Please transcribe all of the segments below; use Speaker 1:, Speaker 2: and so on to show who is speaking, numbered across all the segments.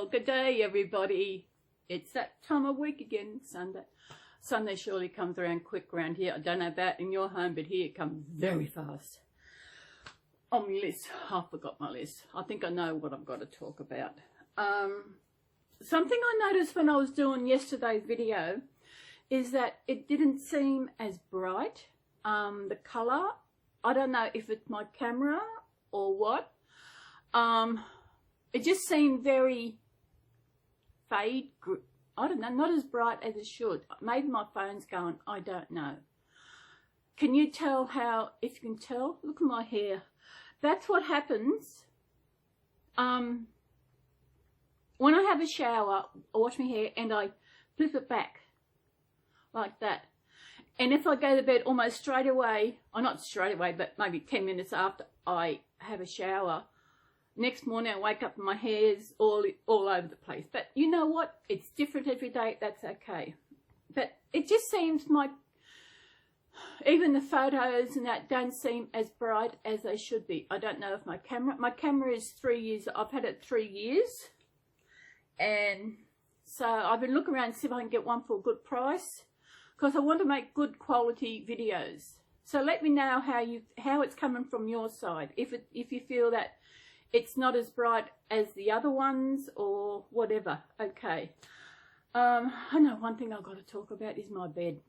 Speaker 1: good day, everybody. It's that time of week again, Sunday. Sunday surely comes around quick around here. I don't know about in your home, but here it comes very fast. On my list, I forgot my list. I think I know what I've got to talk about. Something I noticed when I was doing yesterday's video is that it didn't seem as bright. The colour, I don't know if it's my camera or what. It just seemed very fade. I don't know, not as bright as it should. Maybe my phone's going, I don't know. Can you tell how, if you can tell, look at my hair. That's what happens when I have a shower, I wash my hair and I flip it back like that. And if I go to bed almost straight away, or not straight away, but maybe 10 minutes after I have a shower, next morning I wake up and my hair's all over the place. But you know what? It's different every day. That's okay. But it just seems even the photos and that don't seem as bright as they should be. I don't know if my camera is 3 years. I've had it 3 years. And so I've been looking around to see if I can get one for a good price, because I want to make good quality videos. So let me know how it's coming from your side. If you feel that it's not as bright as the other ones or whatever. Okay. I know one thing I've got to talk about is my bed.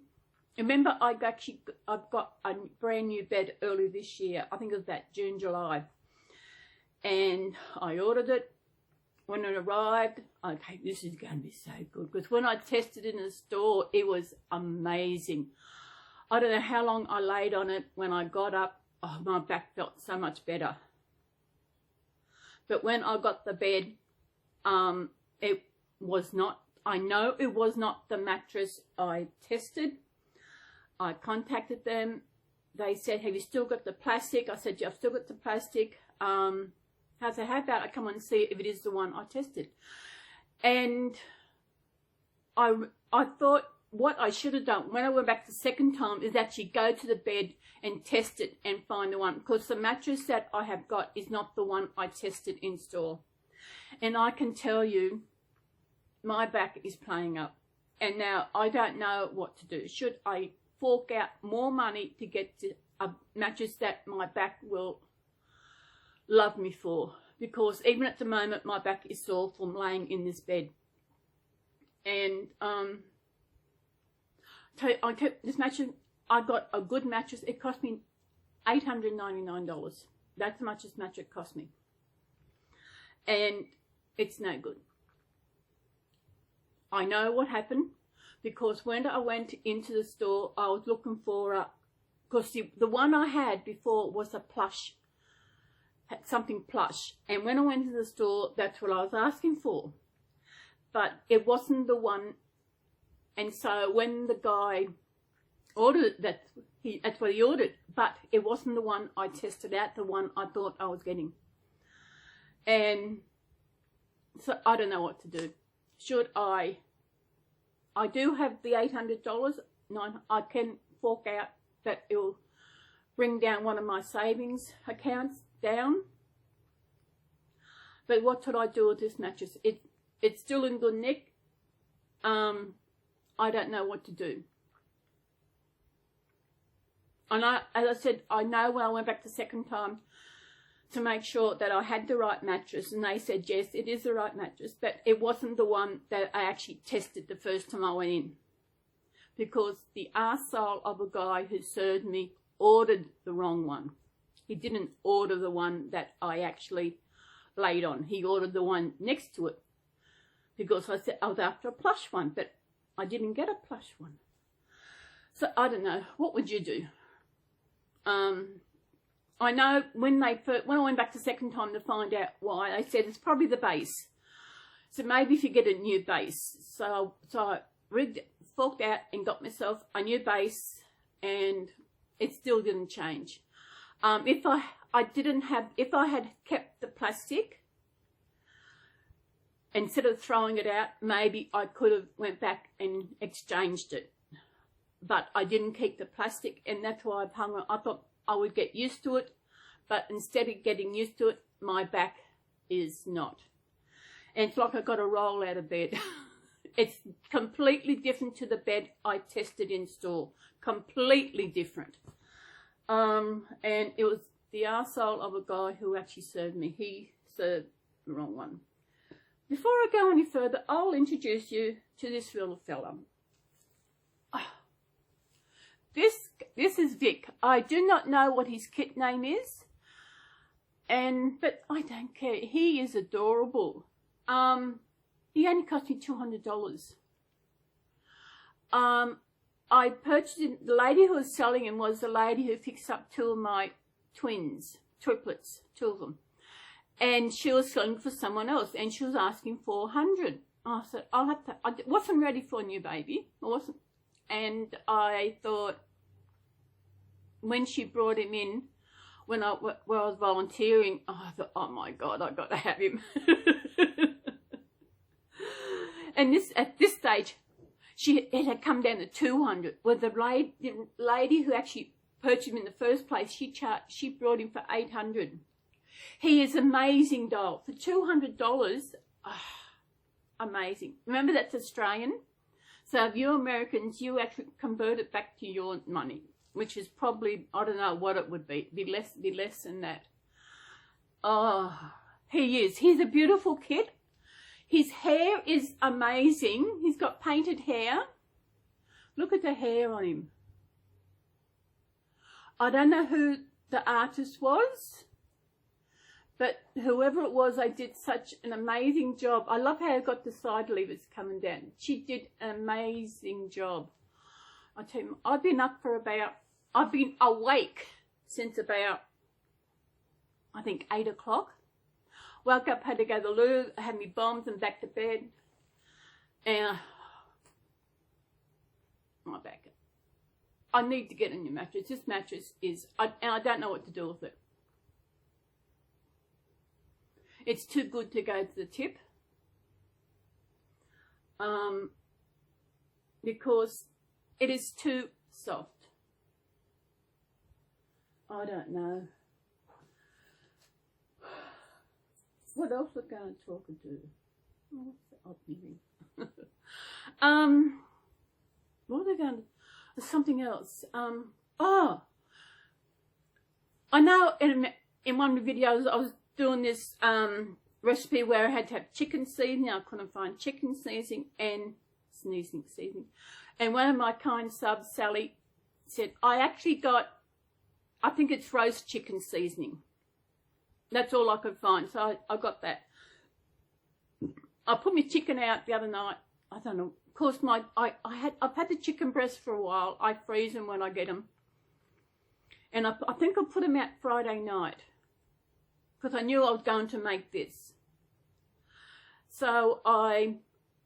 Speaker 1: Remember, I've got a brand new bed earlier this year. I think it was about June, July. And I ordered it. When it arrived, okay, this is going to be so good. Because when I tested it in the store, it was amazing. I don't know how long I laid on it. When I got up, oh, my back felt so much better. But when I got the bed, it was not, I know it was not the mattress I tested. I contacted them. They said, have you still got the plastic? I said, yeah, I've still got the plastic. I said, how about I come and see if it is the one I tested? And I thought what I should have done when I went back the second time is actually go to the bed and test it and find the one, because the mattress that I have got is not the one I tested in store. And I can tell you, my back is playing up. And now I don't know what to do. Should I fork out more money to get to a mattress that my back will love me for? Because even at the moment my back is sore from laying in this bed. And this mattress, I got a good mattress. It cost me $899. That's how much this mattress cost me. And it's no good. I know what happened, because when I went into the store, I was looking for because the one I had before was a plush, had something plush. And when I went to the store, that's what I was asking for. But it wasn't the one. And so when the guy ordered it, that's what he ordered. But it wasn't the one I tested out, the one I thought I was getting. And so I don't know what to do. Should I do have the $800. I can fork out, that it will bring down one of my savings accounts down. But what should I do with this mattress? It's still in good nick. I don't know what to do. And as I said, I know when I went back the second time to make sure that I had the right mattress, and they said, yes, it is the right mattress, but it wasn't the one that I actually tested the first time I went in. Because the arsehole of a guy who served me ordered the wrong one. He didn't order the one that I actually laid on. He ordered the one next to it. Because I said I was after a plush one, but I didn't get a plush one. So I don't know. What would you do? I know when I went back the second time to find out why, they said it's probably the base. So maybe if you get a new base. So I forked out and got myself a new base, and it still didn't change. If I had kept the plastic, instead of throwing it out, maybe I could have went back and exchanged it. But I didn't keep the plastic, and that's why I've hung on. I thought I would get used to it, but instead of getting used to it, my back is not. And it's like I got to roll out of bed. It's completely different to the bed I tested in store. Completely different. And it was the arsehole of a guy who actually served me. He served the wrong one. Before I go any further, I'll introduce you to this little fella. This is Vic. I do not know what his kit name is, but I don't care. He is adorable. He only cost me $200. I purchased him. The lady who was selling him was the lady who fixed up two of my triplets, two of them. And she was selling for someone else, and she was asking $400. I said, I'll have to. I wasn't ready for a new baby. I wasn't. And I thought, when she brought him in, when I was volunteering, I thought, oh my God, I got to have him. And at this stage, it had come down to $200. Well, the lady who actually purchased him in the first place, she brought him for $800. He is amazing doll for $200. Oh, amazing. Remember, that's Australian. So if you Americans, you actually convert it back to your money, which is probably, I don't know what it would be. Be less than that. Oh, he is. He's a beautiful kid. His hair is amazing. He's got painted hair. Look at the hair on him. I don't know who the artist was, but whoever it was, I did such an amazing job. I love how I got the side levers coming down. She did an amazing job. I tell you, I've been awake since about, I think, 8 o'clock. Woke up, had to go to the loo, had me bombs and back to bed. And my back. I need to get a new mattress. This mattress is, and I don't know what to do with it. It's too good to go to the tip. Because it is too soft. I don't know. What else are we going to talk and do? Oh, what's the odd thing? What are we going to... There's something else. I know in one of the videos I was doing this recipe where I had to have chicken seasoning. I couldn't find chicken seasoning and sneezing seasoning. And one of my kind subs, Sally, said, I actually got, I think it's roast chicken seasoning. That's all I could find, so I got that. I put my chicken out the other night. I don't know. Of course, I've had the chicken breasts for a while. I freeze them when I get them, and I think I put them out Friday night because I knew I was going to make this. So I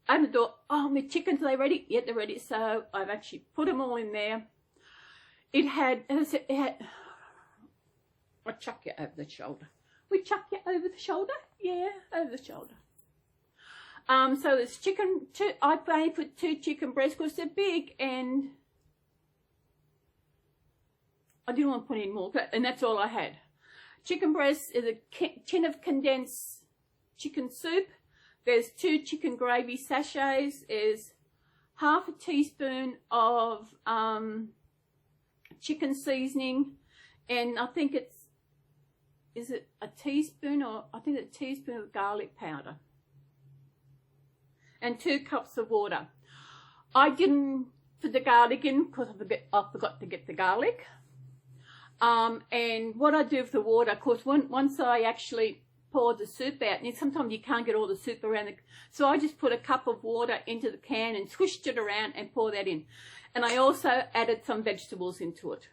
Speaker 1: opened the door. Oh, my chickens, are they ready? Yeah, they're ready. So I've actually put them all in there. It had, as I said, I chuck you over the shoulder. We chuck you over the shoulder? Yeah, over the shoulder. So there's chicken, I put 2 chicken breasts because they're big and I didn't want to put any more, and that's all I had. Chicken breasts is a tin of condensed chicken soup. There's 2 chicken gravy sachets. There's half a teaspoon of chicken seasoning, and I think is it a teaspoon, or I think it's a teaspoon of garlic powder, and 2 cups of water. I didn't put the garlic in because I forgot to get the garlic. And what I do with the water, of course, once I actually pour the soup out, and sometimes you can't get all the soup around so I just put a cup of water into the can and swished it around and pour that in. And I also added some vegetables into it.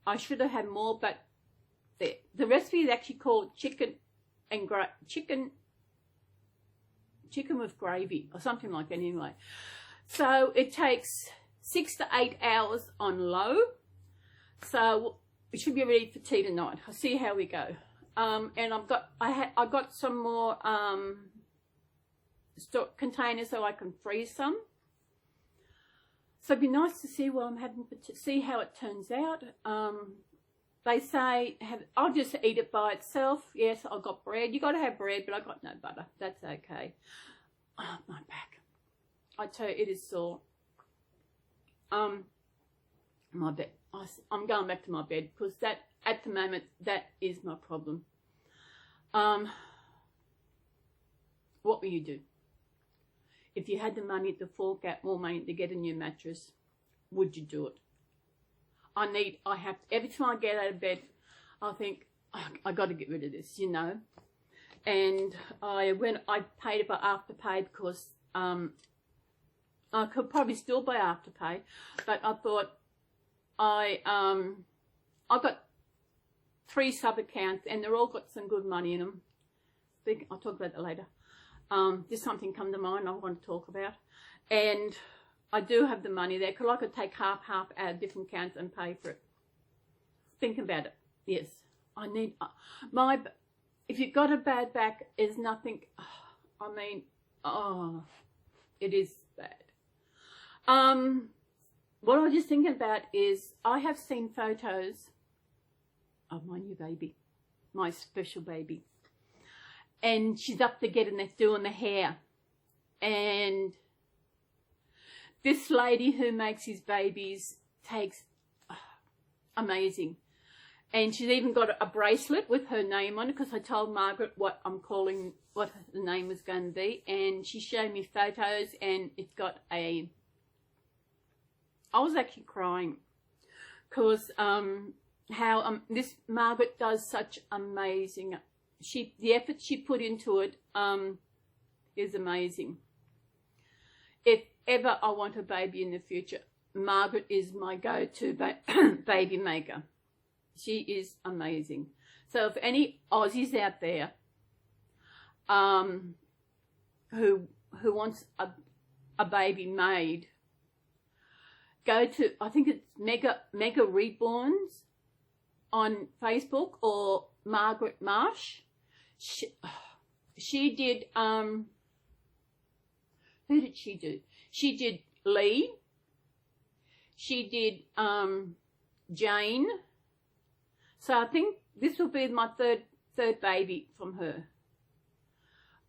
Speaker 1: I should have had more, but there. The recipe is actually called chicken with gravy or something like that anyway. So it takes 6 to 8 hours on low. So it should be ready for tea tonight. I'll see how we go. And I got some more stock containers so I can freeze some. So it'd be nice to see what I'm having, see how it turns out. they say, I'll just eat it by itself. Yes, I've got bread. You got to have bread, but I got no butter. That's okay. Oh, my back. I tell you, it is sore. My bed. I'm going back to my bed because that, at the moment, that is my problem. What will you do? If you had the money to fork out more money to get a new mattress, would you do it? Every time I get out of bed, I think, I got to get rid of this, you know. And I paid it by Afterpay because I could probably still buy Afterpay, but I thought I've got 3 sub-accounts and they're all got some good money in them. I'll talk about that later. Just something come to mind I want to talk about. And I do have the money there because I could take half out of different accounts and pay for it. Think about it. Yes, I need if you've got a bad back, is nothing. I mean, it is bad. What I was just thinking about is I have seen photos of my new baby, my special baby, and she's up to doing the hair, and this lady who makes his babies takes amazing. And she's even got a bracelet with her name on it because I told Margaret what the name was going to be. And she showed me photos and it's got I was actually crying because how this Margaret does such amazing. The effort she put into it is amazing. If ever I want a baby in the future, Margaret is my go-to baby maker. She is amazing. So if any Aussies out there who wants a baby made, go to, I think it's Mega Reborns on Facebook, or Margaret Marsh. She did who did she do? She did Lee. She did Jane. So I think this will be my third baby from her.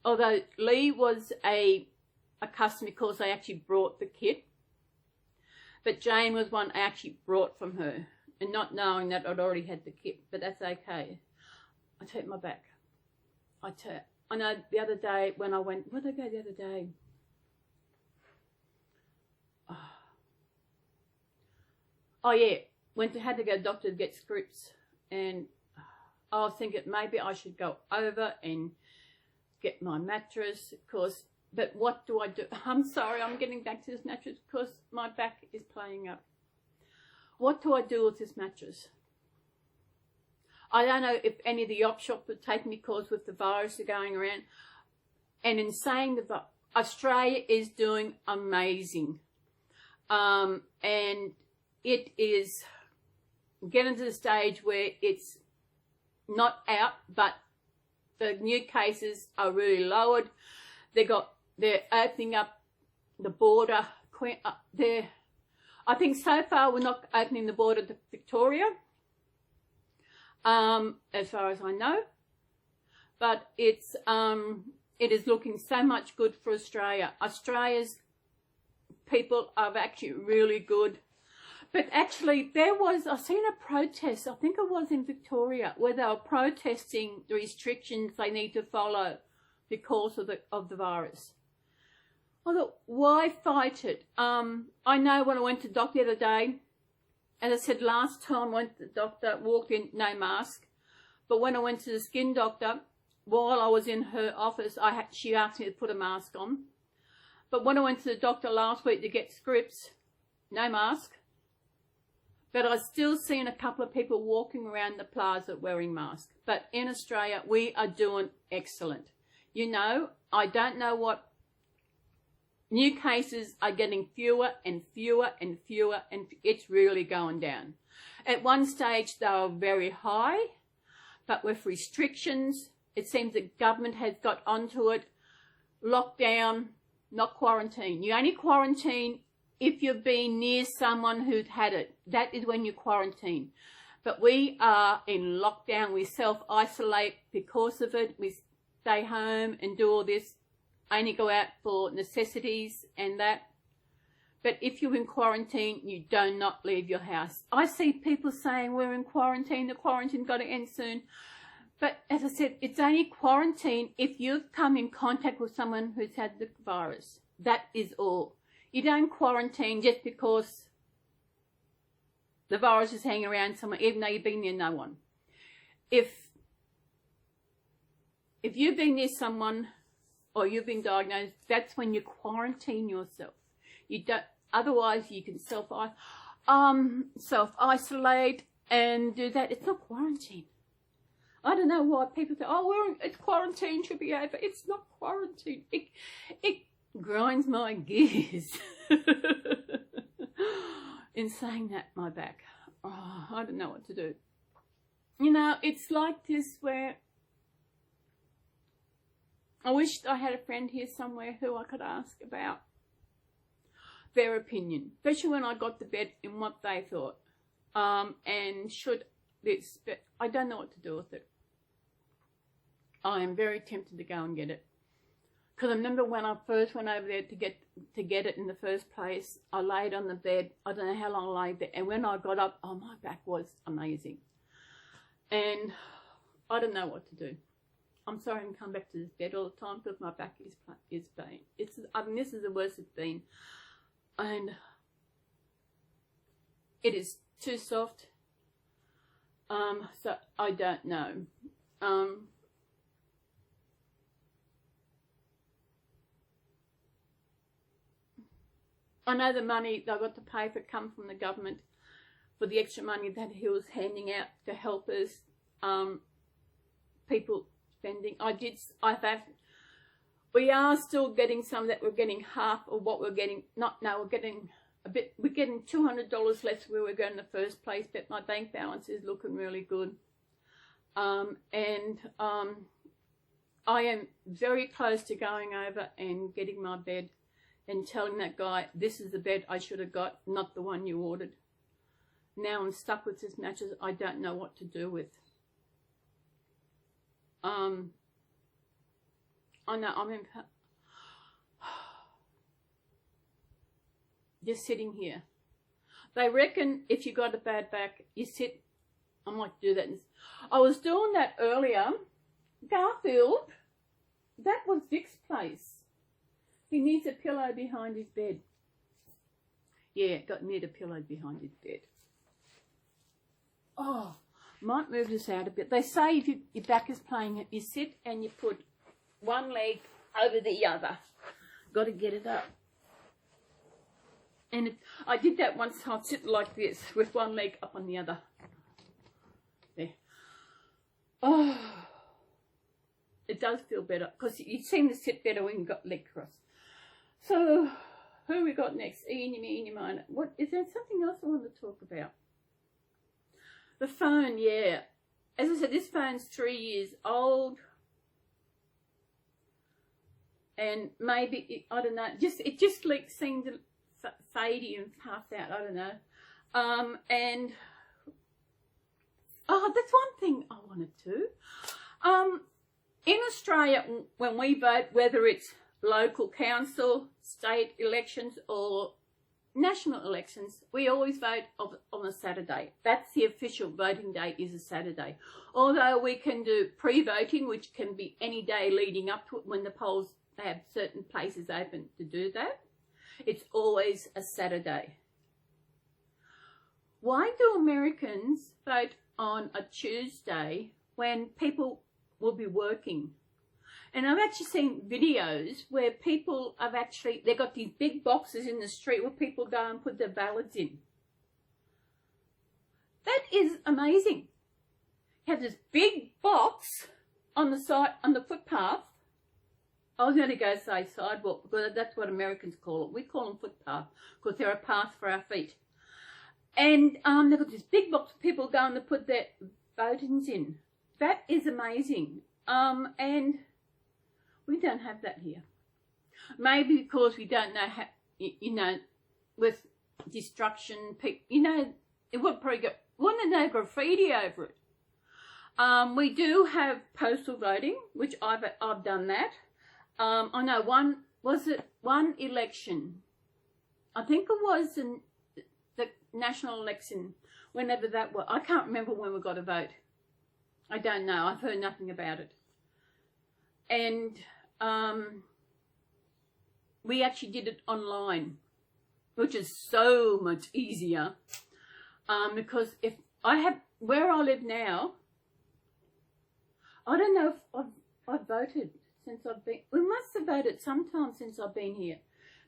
Speaker 1: Although Lee was a customer because I actually brought the kit. But Jane was one I actually brought from her. And not knowing that I'd already had the kit. But that's okay. I hurt my back. I know the other day when I went, where did I go the other day? Oh yeah, had to go to the doctor to get scripts. And I was thinking maybe I should go over and get my mattress, but what do I do? I'm sorry, I'm getting back to this mattress because my back is playing up. What do I do with this mattress? I don't know if any of the op shops would take me because with the virus going around. And in saying Australia is doing amazing. And it is getting to the stage where it's not out, but the new cases are really lowered. They're opening up the border. I think so far we're not opening the border to Victoria, as far as I know. But it is looking so much good for Australia. Australia's people are actually really good. But actually, I seen a protest, I think it was in Victoria, where they were protesting the restrictions they need to follow because of the virus. I thought, why fight it? I know when I went to the doctor the other day, as I said last time I went to the doctor, walked in, no mask. But when I went to the skin doctor, while I was in her office, she asked me to put a mask on. But when I went to the doctor last week to get scripts, no mask. But I've still seen a couple of people walking around the plaza wearing masks. But in Australia, we are doing excellent. You know, I don't know what new cases are getting fewer and fewer and fewer, and it's really going down. At one stage, they were very high, but with restrictions, it seems the government has got onto it. Lockdown, not quarantine. You only quarantine if you've been near someone who's had it. That is when you quarantine. But we are in lockdown. We self-isolate because of it. We stay home and do all this. Only go out for necessities and that. But if you're in quarantine, you do not leave your house. I see people saying we're in quarantine. The quarantine's got to end soon. But as I said, it's only quarantine if you've come in contact with someone who's had the virus. That is all. You don't quarantine just because the virus is hanging around somewhere, even though you've been near no one. If you've been near someone or you've been diagnosed, that's when you quarantine yourself. You don't. Otherwise, you can self-isolate and do that. It's not quarantine. I don't know why people say, "Oh, it's quarantine, should be over." It's not quarantine. It grinds my gears. In saying that, my back. Oh, I don't know what to do. You know, it's like this where I wished I had a friend here somewhere who I could ask about their opinion, especially when I got to bed and what they thought. And should this, but I don't know what to do with it. I am very tempted to go and get it. Because I remember when I first went over there to get it in the first place, I laid on the bed. I don't know how long I laid there. And when I got up, oh, my back was amazing. And I don't know what to do. I'm sorry I can come back to this bed all the time because my back is pain. I mean, this is the worst it's been. And it is too soft. So I don't know. I know the money I got to pay for it come from the government for the extra money that he was handing out to help us, people spending. We are still getting some that we're getting half of what we're getting. We're getting a bit, we're getting $200 less than we were going in the first place, but my bank balance is looking really good. I am very close to going over and getting my bed and telling that guy, this is the bed I should have got, not the one you ordered. Now I'm stuck with this mattress I don't know what to do with. I know, I'm in, just sitting here. They reckon if you got a bad back, you sit. I might do that. I was doing that earlier. Garfield, that was Vic's place. He needs a pillow behind his bed. Yeah, need a pillow behind his bed. Oh, might move this out a bit. They say if your back is playing it, you sit and you put one leg over the other. Got to get it up. And I did that once. I'd sit like this with one leg up on the other. There. Oh, it does feel better because you seem to sit better when you've got leg crossed. So, who we got next? Ian, your mind. What is there something else I want to talk about? The phone, yeah. As I said, this phone's 3 years old. And maybe, I don't know, it just seemed fadey and passed out, I don't know. And, oh, that's one thing I wanted to. In Australia, when we vote, whether it's local council, state elections or national elections, we always vote on a Saturday. That's the official voting day, is a Saturday. Although we can do pre-voting, which can be any day leading up to it when the polls, they have certain places open to do that. It's always a Saturday. Why do Americans vote on a Tuesday when people will be working? And I've actually seen videos where people have they've got these big boxes in the street where people go and put their ballots in. That is amazing. You have this big box on the side, on the footpath. I was going to go say sidewalk because that's what Americans call it. We call them footpath because they're a path for our feet. And they've got this big box of people going to put their votings in. That is amazing. And we don't have that here. Maybe because we don't know how, you know, with destruction, it would probably wanted no graffiti over it. We do have postal voting, which I've done that. I know one election. I think it was in the national election, whenever that was. I can't remember when we got a vote. I don't know. I've heard nothing about it. And we actually did it online, which is so much easier. Because if I have, where I live now, I don't know if I've voted since I've been, we must have voted sometime since I've been here.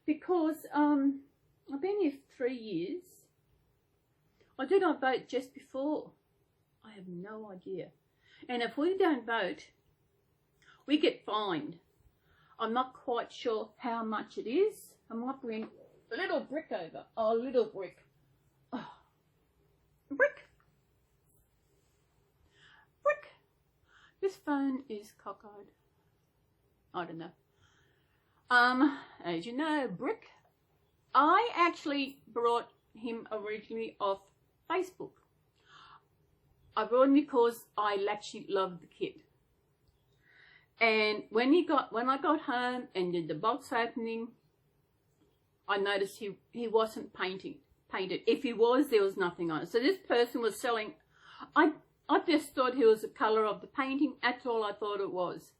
Speaker 1: Because I've been here 3 years. Or did I vote just before? I have no idea. And if we don't vote, we get fined. I'm not quite sure how much it is. I might bring a little brick over. Oh, a little brick. Oh, brick. Brick. This phone is cockeyed. I don't know. As you know, Brick. I actually brought him originally off Facebook. I brought him because I actually loved the kid. And when I got home and did the box opening, I noticed he wasn't painted. If he was, there was nothing on it. So this person was selling. I just thought he was the colour of the painting. That's all I thought it was.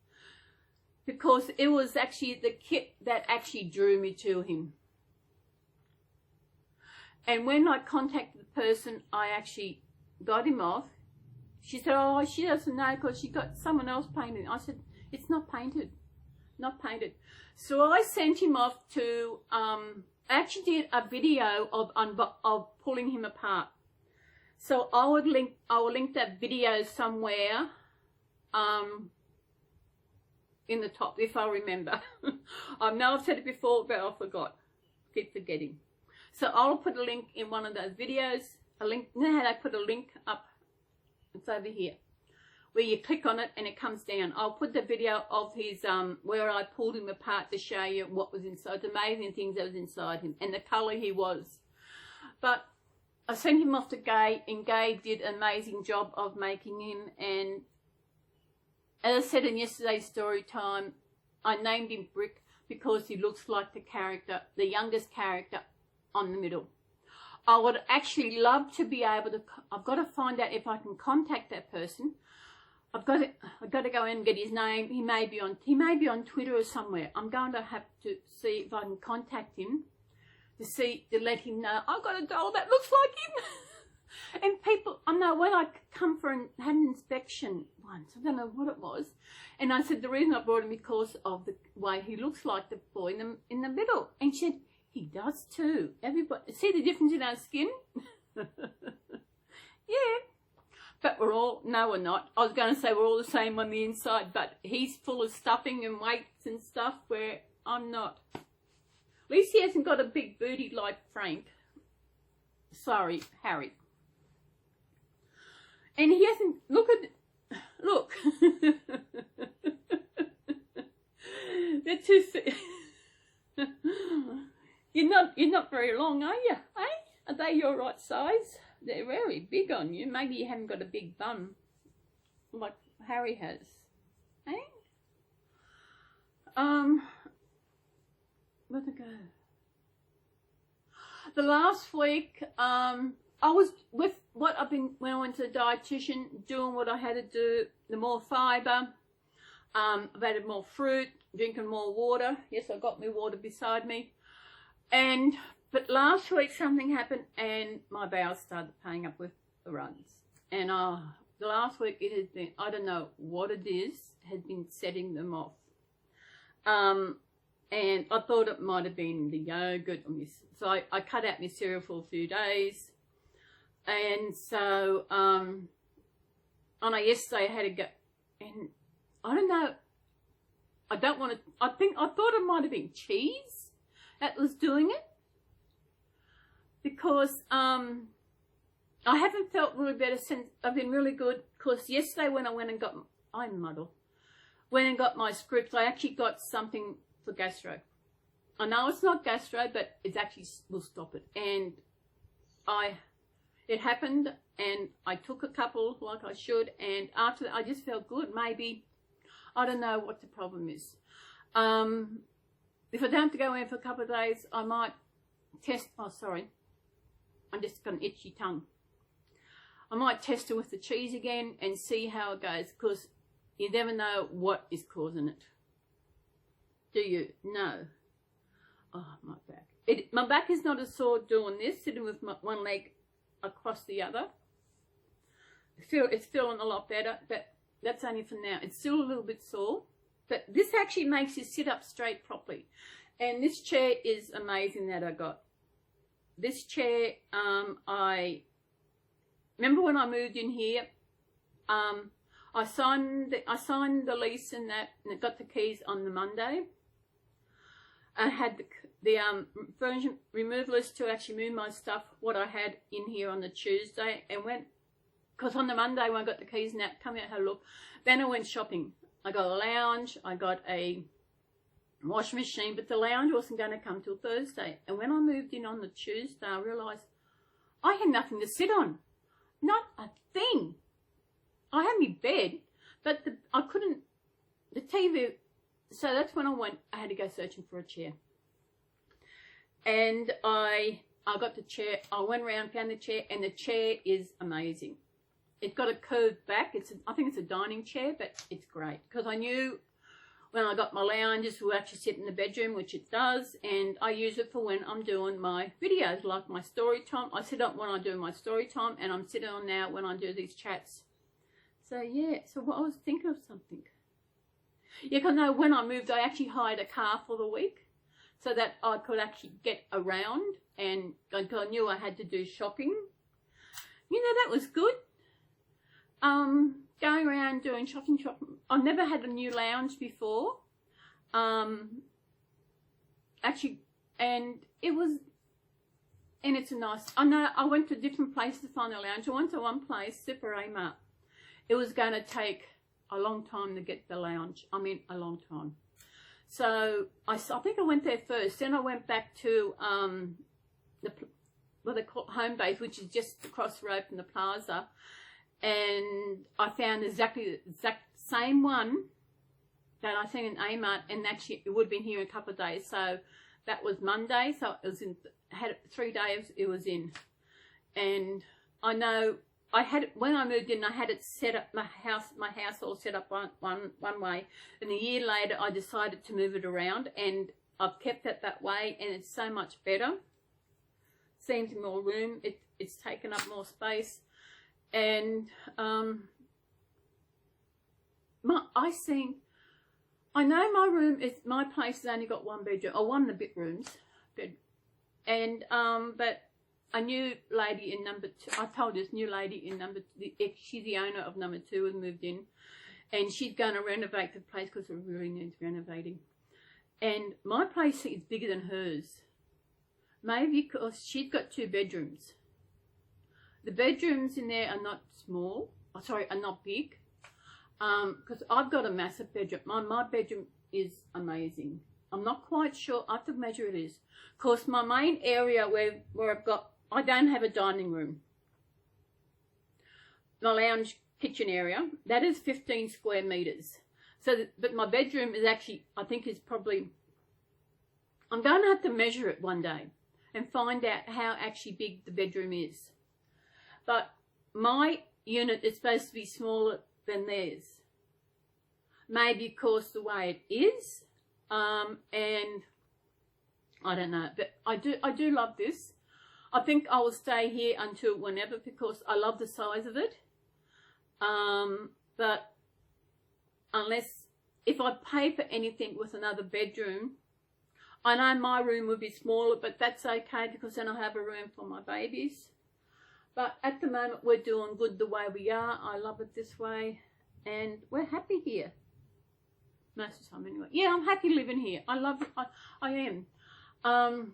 Speaker 1: Because it was actually the kit that actually drew me to him. And when I contacted the person, I actually got him off. She said, oh, she doesn't know because she got someone else painted. I said, it's not painted. Not painted. So I sent him off to, I actually did a video of pulling him apart. So I will link that video somewhere in the top, if I remember. I know I've said it before, but I forgot. Keep forgetting. So I'll put a link in one of those videos. A link, you know how they put a link up? It's over here, where you click on it and it comes down. I'll put the video of his, where I pulled him apart to show you what was inside, the amazing things that was inside him and the colour he was. But I sent him off to Gabe, and Gabe did an amazing job of making him. And as I said in yesterday's story time, I named him Brick because he looks like the character, the youngest character on the middle. I would actually love to be able to, I've got to find out if I can contact that person. I've got to go in and get his name. He may be on Twitter or somewhere. I'm going to have to see if I can contact him to let him know I've got a doll that looks like him. And people, I know when I come for had an inspection once, I don't know what it was, and I said the reason I brought him because of the way he looks like the boy in the middle. And she said, he does too. Everybody, see the difference in our skin? Yeah. But we're all, no we're not. I was going to say we're all the same on the inside, but he's full of stuffing and weights and stuff where I'm not. At least he hasn't got a big booty like Frank. Sorry, Harry. And he hasn't, look. They're too, you're not very long, are you? Eh? Are they your right size? They're very big on you. Maybe you haven't got a big bum like Harry has. Eh? Where'd it go? The last week, I was with what I've been, when I went to the dietitian, doing what I had to do, the more fibre, I've added more fruit, drinking more water. Yes, I've got my water beside me. But last week something happened and my bowels started paying up with the runs. And the last week it has been, I don't know what it is, has been setting them off. And I thought it might have been the yogurt. So I cut out my cereal for a few days. And so on yesterday I had to go, and I don't know, I thought it might have been cheese that was doing it. Because I haven't felt really better since. I've been really good. Because yesterday when I went and got, went and got my script, I actually got something for gastro. I know it's not gastro, but it actually will stop it. And it happened, and I took a couple like I should, and after that I just felt good. Maybe, I don't know what the problem is. If I don't have to go in for a couple of days, I might test, oh sorry, I'm just got an itchy tongue. I might test it with the cheese again and see how it goes, because you never know what is causing it. Do you? No. Oh, my back. My back is not as sore doing this, sitting with my one leg across the other. It's feeling a lot better, but that's only for now. It's still a little bit sore, but this actually makes you sit up straight properly. And this chair is amazing that I got. This chair, I remember when I moved in here, I signed the lease and that, and got the keys on the Monday. I had the furniture removalist to actually move my stuff, what I had in here, on the Tuesday, and went, because on the Monday when I got the keys and that, come out, had a look. Then I went shopping. I got a lounge, I got a washing machine, but the lounge wasn't going to come till Thursday. And when I moved in on the Tuesday, I realised I had nothing to sit on. Not a thing. I had my bed, but I couldn't, the TV, so that's when I had to go searching for a chair. And I got the chair, I went around, found the chair, and the chair is amazing. It's got a curved back, I think it's a dining chair, but it's great. Because I knew when I got my lounges will actually sit in the bedroom, which it does, and I use it for when I'm doing my videos, like my story time. I sit up when I do my story time, and I'm sitting on now when I do these chats. So yeah, so what I was thinking of something. Yeah, because no, when I moved, I actually hired a car for the week so that I could actually get around, and I knew I had to do shopping. You know, that was good. Going around doing shopping. I've never had a new lounge before. Actually, and it's a nice, I know I went to different places to find a lounge. I went to one place, Super Amart. It was going to take a long time to get the lounge. I mean, a long time. So I think I went there first. Then I went back to what they call Home Base, which is just across the road from the plaza. And I found exactly the exact same one that I seen in Amart, and actually it would have been here in a couple of days. So that was Monday. So it was in, had 3 days it was in. And I know I had, when I moved in, I had it set up, my house all set up one way, and a year later I decided to move it around, and I've kept it that way, and it's so much better. Seems more room, it's taken up more space, and I know my room is, my place has only got one bedroom, or one of the bedrooms, and but a new lady in number 2, I told this new lady in number 2, she's the owner of number 2, has moved in, and she's going to renovate the place because it really needs renovating. And my place is bigger than hers, maybe because she's got 2 bedrooms. The bedrooms in there are not small, are not big, because I've got a massive bedroom. My bedroom is amazing. I'm not quite sure, I have to measure it is, because my main area where I've got, I don't have a dining room. My lounge kitchen area, that is 15 square meters. So, but my bedroom is actually, I think is probably, I'm going to have to measure it one day and find out how actually big the bedroom is. But my unit is supposed to be smaller than theirs. Maybe because the way it is, and I don't know, but I do love this. I think I will stay here until whenever because I love the size of it. But unless, if I pay for anything with another bedroom, I know my room would be smaller, but that's okay because then I'll have a room for my babies. But at the moment, we're doing good the way we are. I love it this way, and we're happy here. Most of the time anyway. Yeah, I'm happy living here. I love it. I am. Oh,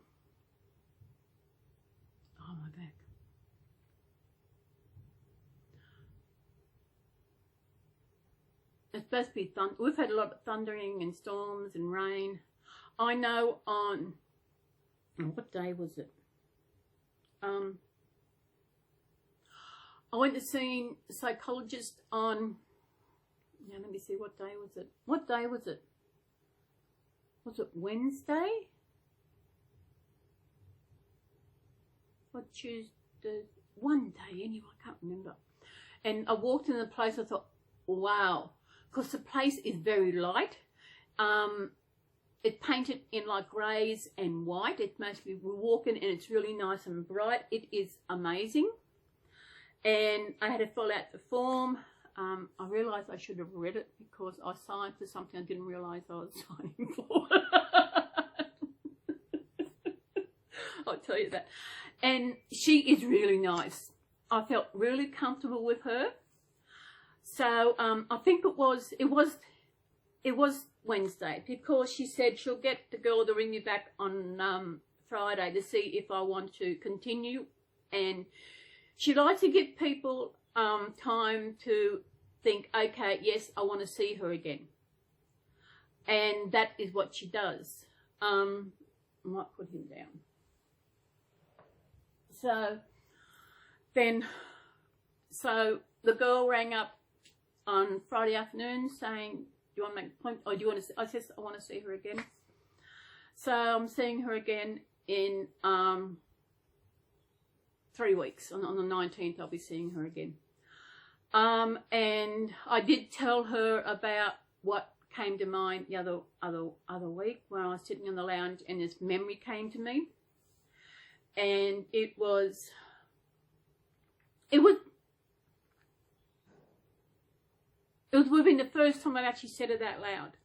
Speaker 1: my back. It's supposed to be thunder. We've had a lot of thundering and storms and rain. I know on, what day was it? I went to see a psychologist on, now let me see, what day was it? What day was it? Was it Wednesday? Or Tuesday? One day anyway, I can't remember. And I walked in the place, I thought, wow, because the place is very light. It's painted in like greys and white. It's mostly, we walk in and it's really nice and bright. It is amazing. And I had to fill out the form. I realised I should have read it because I signed for something I didn't realise I was signing for. I'll tell you that. And she is really nice. I felt really comfortable with her. So I think it was Wednesday, because she said she'll get the girl to ring me back on Friday to see if I want to continue. And she likes to give people time to think, okay, yes, I want to see her again. And that is what she does. I might put him down. So the girl rang up on Friday afternoon saying, do you want to make an appointment? Or do you want to? I said, I want to see her again. So I'm seeing her again in 3 weeks. On the 19th, I'll be seeing her again. And I did tell her about what came to mind the other week when I was sitting in the lounge and this memory came to me. And it was within the first time I've actually said it out loud.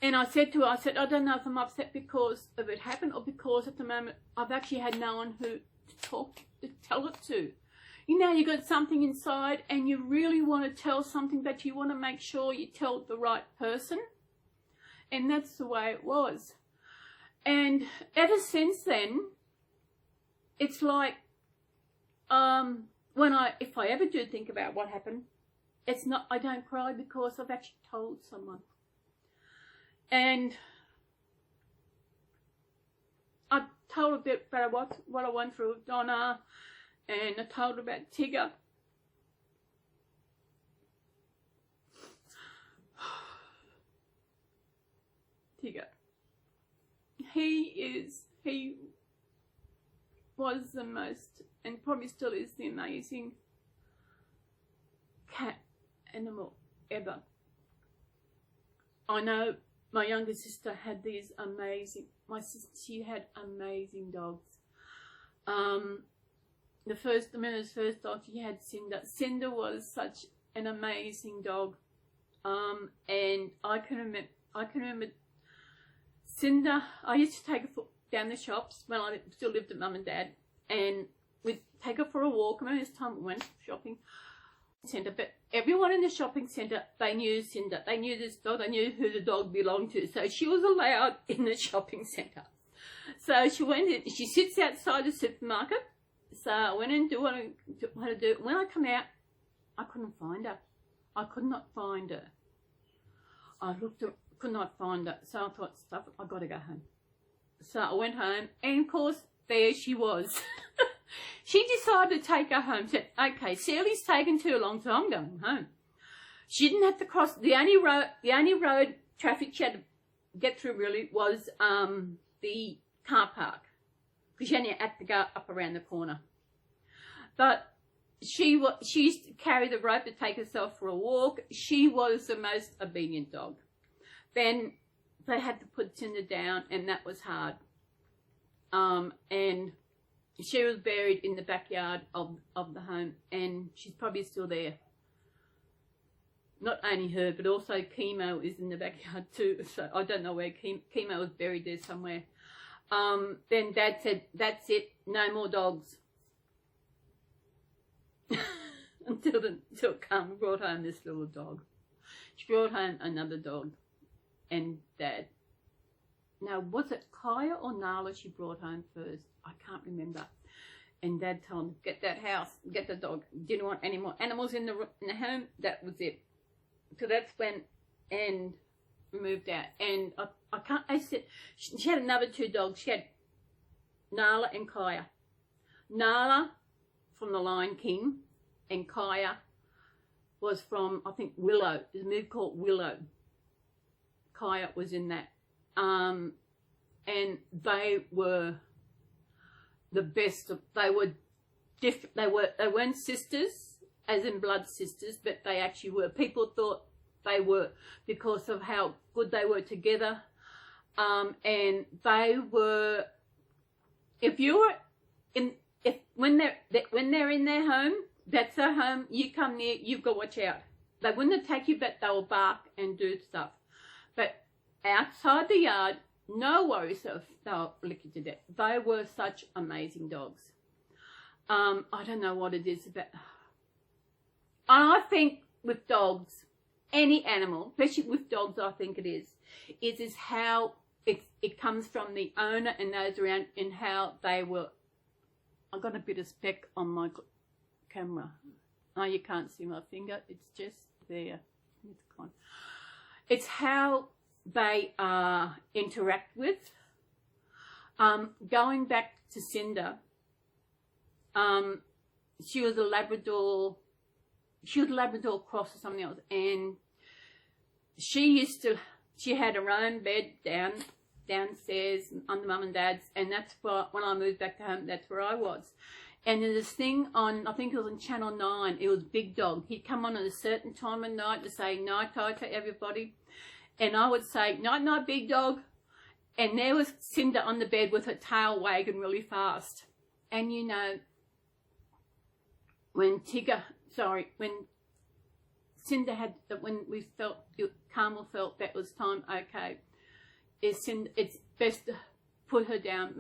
Speaker 1: And I said to her, I said, I don't know if I'm upset because of it happened or because at the moment I've actually had no one who to tell it to. You know, you got something inside and you really want to tell something, but you want to make sure you tell the right person. And that's the way it was. And ever since then, it's like, if I ever do think about what happened, it's not, I don't cry because I've actually told someone. And I told a bit about what I went through with Donna, and I told her about Tigger. Tigger. He was the most, and probably still is, the amazing cat animal ever. I know my younger sister had these amazing, she had amazing dogs. Miner's first dog, she had Cinder. Cinder was such an amazing dog. And I can remember Cinder, I used to take her down the shops when I still lived at Mum and Dad, and we'd take her for a walk. I remember this time we went shopping centre, but everyone in the shopping centre, they knew Cinder. They knew this dog, they knew who the dog belonged to. So she was allowed in the shopping centre. So she went in, she sits outside the supermarket. So I went in and do what I had to do. When I come out, I couldn't find her. I could not find her. I looked at, could not find her. So I thought, stuff it, I got to go home. So I went home, and of course, there she was. She decided to take her home. Said, okay, Celys taken too long, so I'm going home. She didn't have to cross, the only road traffic she had to get through really was the car park, because she only had to go up around the corner. But she used to carry the rope to take herself for a walk. She was the most obedient dog. Then they had to put Cinder down, and that was hard. And she was buried in the backyard of the home, and she's probably still there. Not only her, but also Chemo is in the backyard too. So I don't know where Chemo was buried there somewhere. Then Dad said, that's it, no more dogs. until Carmen brought home this little dog. She brought home another dog, and Dad. Now, was it Kaya or Nala she brought home first? I can't remember. And Dad told him, get that house, get the dog. Didn't want any more animals in the home. That was it. So that's when, and we moved out. And I said, she had another two dogs. She had Nala and Kaya. Nala from the Lion King, and Kaya was from, I think, Willow. There's a movie called Willow. Kaya was in that. And they were the best. They were different. They weren't sisters, as in blood sisters, but they actually were. People thought they were because of how good they were together. And they were, when they're in their home, that's their home, you come near, you've got to watch out. They wouldn't attack you, but they'll bark and do stuff. But outside the yard, no worries, they'll lick you to death. They were such amazing dogs. I don't know what it is about. I think with dogs, any animal, especially with dogs, I think it is how it comes from the owner and those around, and how they were. I got a bit of speck on my camera. Oh, you can't see my finger. It's just there. It's gone. It's how they interact with. Going back to Cinder, she was a Labrador. She was a Labrador cross or something else, and she had her own bed downstairs under Mum and Dad's, and that's when I moved back to home, that's where I was. And there's this thing on, I think it was on Channel 9, it was Big Dog. He'd come on at a certain time of night to say night-night to everybody, and I would say, night-night, Big Dog, and there was Cinder on the bed with her tail wagging really fast. And you know, when Cinder had, when we felt, Carmel felt that was time, okay, it's best to put her down,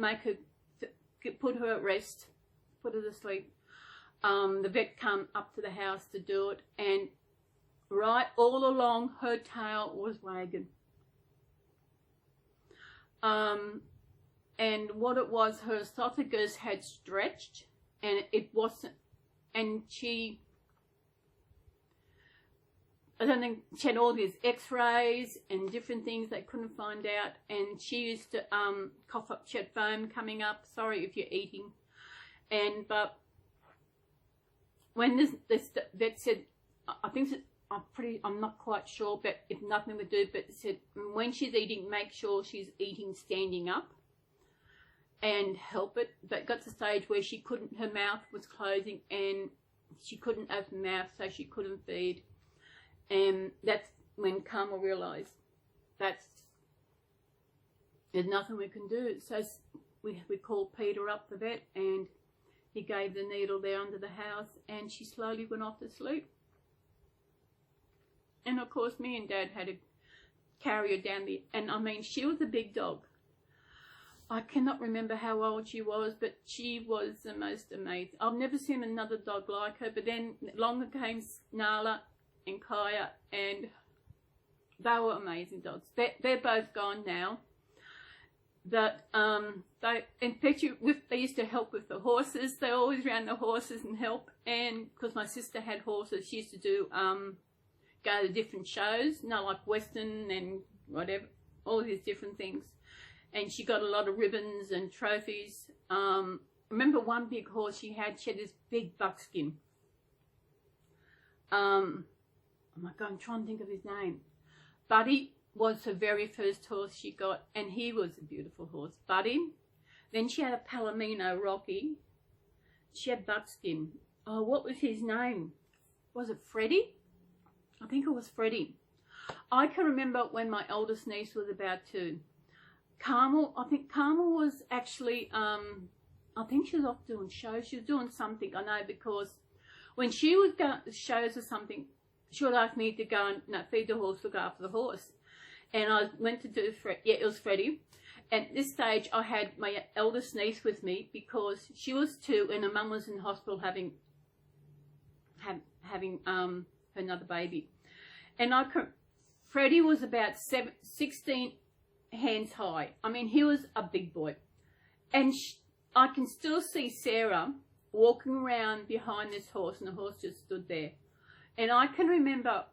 Speaker 1: put her at rest, put her to sleep. The vet come up to the house to do it, and right all along her tail was wagging. And what it was, her esophagus had stretched, and it wasn't, and I don't think, she had all these x-rays and different things they couldn't find out, and she used to cough up, she had foam coming up, sorry if you're eating, but when this vet said, I think I'm not quite sure, but if nothing would do, but it said when she's eating, make sure she's eating standing up and help it. But it got to the stage where she couldn't, her mouth was closing and she couldn't open her mouth, so she couldn't feed. And that's when Carmel realised there's nothing we can do. So we called Peter up, the vet, and he gave the needle there under the house, and she slowly went off to sleep. And of course, me and Dad had to carry her down and I mean, she was a big dog. I cannot remember how old she was, but she was the most amazing. I've never seen another dog like her, but then along came Nala and Kaya, and they were amazing dogs. They're both gone now. But they used to help with the horses. They always ran the horses and help. And because my sister had horses, she used to do go to different shows, like Western and whatever, all these different things. And she got a lot of ribbons and trophies. Remember one big horse she had this big buckskin. Oh my God, I'm trying to think of his name. Buddy was her very first horse she got, and he was a beautiful horse. Buddy. Then she had a Palomino, Rocky. She had buckskin. Oh, what was his name? Was it Freddie? I think it was Freddie. I can remember when my eldest niece was about 2. Carmel, I think Carmel was actually, I think she was off doing shows. She was doing something, I know, because when she was going to shows or something, she would ask me to go and feed the horse, look after the horse. And I went to do, it was Freddie. And at this stage, I had my eldest niece with me because she was 2 and her mum was in hospital having another baby. And Freddie was about 16 hands high. I mean, he was a big boy. And I can still see Sarah walking around behind this horse, and the horse just stood there. And I can remember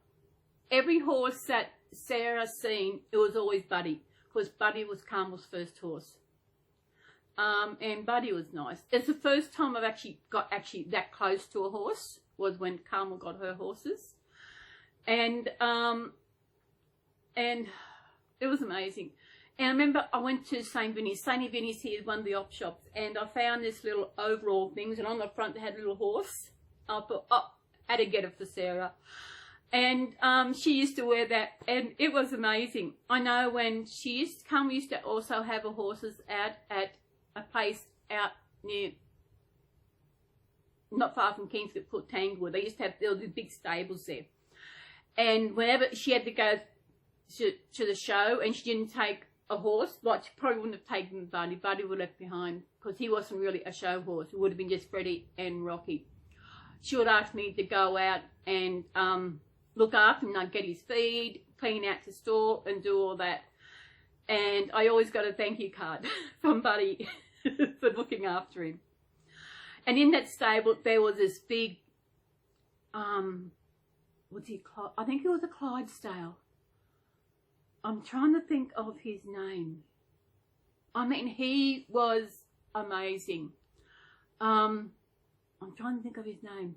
Speaker 1: every horse that Sarah seen, it was always Buddy, because Buddy was Carmel's first horse. And Buddy was nice. It's the first time I've actually got that close to a horse. was when Carmel got her horses. And it was amazing. And I remember I went to St. Vinny's. St. Vinny's here is one of the op shops, and I found this little overall things, and on the front they had a little horse. I thought, oh, I had to get it for Sarah. And she used to wear that, and it was amazing. I know when Carmel used to also have her horses out at a place out near, not far from Kingsford, Port Tanglewood. They used to have, there were the big stables there. And whenever she had to go to the show and she didn't take a horse, like she probably wouldn't have taken Buddy. Buddy would have left behind because he wasn't really a show horse. It would have been just Freddie and Rocky. She would ask me to go out and look after him, like get his feed, clean out the store and do all that. And I always got a thank you card from Buddy for looking after him. And in that stable there was this big, I think it was a Clydesdale. I'm trying to think of his name. I mean, he was amazing. I'm trying to think of his name.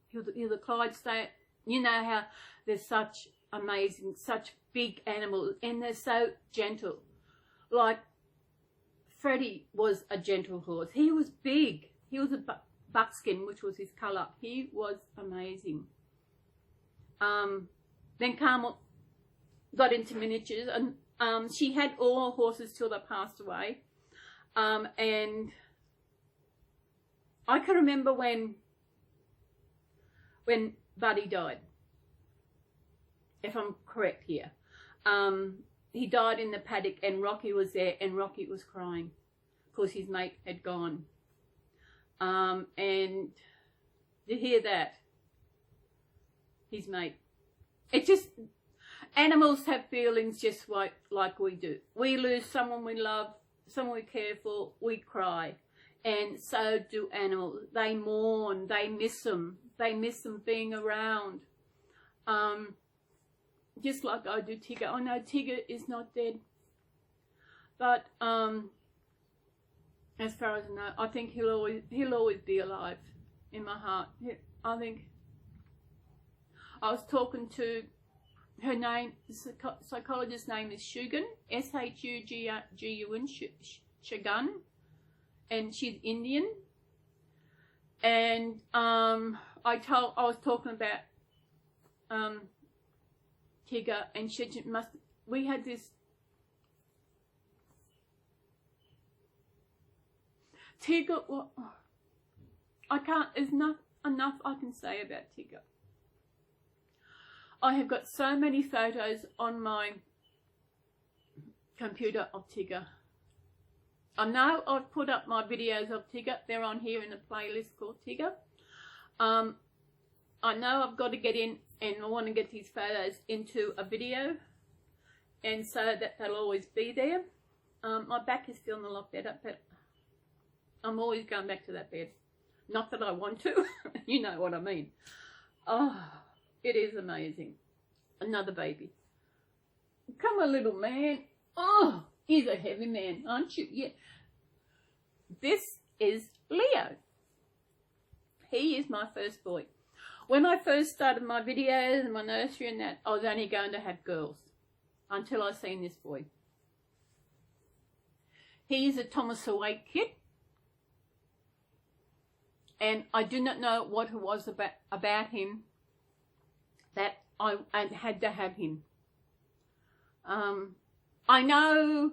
Speaker 1: He was a Clydesdale. You know how there's such amazing, such big animals, and they're so gentle. Like, Freddie was a gentle horse. He was big. He was a buckskin, which was his colour. He was amazing. Then Carmel got into miniatures, and she had all her horses till they passed away. And I can remember when Buddy died, if I'm correct here. He died in the paddock, and Rocky was there, and Rocky was crying because his mate had gone. And to hear that, his mate, it just, animals have feelings just like we do. We lose someone we love, someone we care for, we cry. And so do animals. They mourn, they miss them being around. Just like I do Tigger. I know Tigger is not dead. But as far as I know, I think he'll always be alive in my heart. I think I was talking to her name, the psychologist's name is Shugun, S-H-U-G-U-N, Shugun, and she's Indian. And I was talking about Tigger, and we had this Tigger. Well, there's not enough I can say about Tigger. I have got so many photos on my computer of Tigger. I know I've put up my videos of Tigger. They're on here in a playlist called Tigger. I know I've got to get in, and I want to get these photos into a video, and so that they'll always be there. My back is feeling a lot better, but I'm always going back to that bed. Not that I want to. You know what I mean. Oh, it is amazing. Another baby. Come on, little man. Oh, he's a heavy man, aren't you? Yeah. This is Leo. He is my first boy. When I first started my videos and my nursery and that, I was only going to have girls until I seen this boy. He is a Thomas Awake kid. And I do not know what it was about him that I had to have him. I know